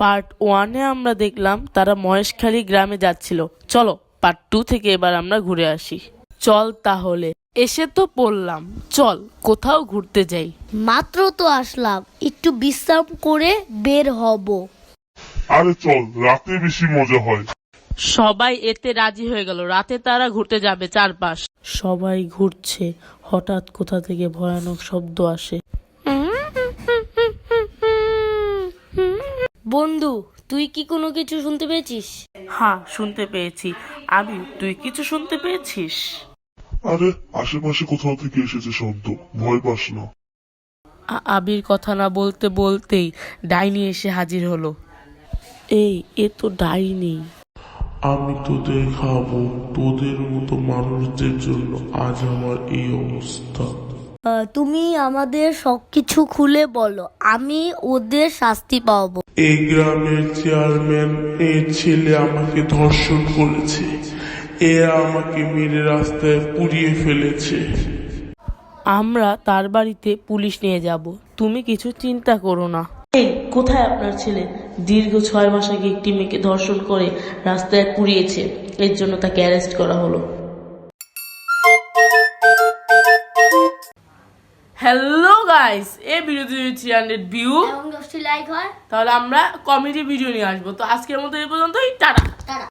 Part 1-এ আমরা দেখলাম তারা মহেশখালী গ্রামে যাচ্ছিল। চলো পার্ট 2 থেকে এবার আমরা ঘুরে আসি। চল তাহলে, এসে তো পড়লাম, চল কোথাও ঘুরতে যাই। মাত্র তো আসলাম, একটু বিশ্রাম করে বের হব। আরে চল, রাতে বেশি মজা হয়। সবাই এতে রাজি হয়ে গেল। রাতে তারা ঘুরতে যাবে চারপাশ। সবাই ঘুরছে, হঠাৎ কোথা থেকে ভয়ানক শব্দ আসে। বন্ধু, তুই কি কোনো কিছু শুনতে পেয়েছিস? হ্যাঁ, শুনতে পেয়েছি। আমি, তুই কিছু শুনতে পেয়েছিস? আরে আশেপাশে কোথাও থেকে এসেছে শব্দ, ভয় পাস না। আবির কথা না বলতে বলতেই ডাইনি এসে হাজির হলো। এই, এ তো ডাইনি। আমি তোদের খাবো, তোদের মতো মানুষদের জন্য আজ আমার এই অবস্থা। তুমি আমাদের সবকিছু খুলে বলো, আমি ওদের শাস্তি পাবো। এই গ্রামের চেয়ারম্যান এই ছেলে আমাকে ধর্ষণ করেছে, এরা আমাকে মেরে রাস্তায় পুড়িয়ে ফেলেছে। আমরা তার বাড়িতে পুলিশ নিয়ে যাব, তুমি কিছু চিন্তা করো না। এই, কোথায় আপনার ছেলে? দীর্ঘ 6 মাস আগে একটি মেয়েকে ধর্ষণ করে রাস্তায় পুড়িয়েছে, এর জন্য তাকে অ্যারেস্ট করা হলো। হ্যালো গাইস, এই ভিডিওতে 300 ভিউ এবং 10টি লাইক হয়, তাহলে আমরা কমেডি ভিডিও নিয়ে আসবো। তো আজকের মতো এই পর্যন্তই, টাটা। টাটা।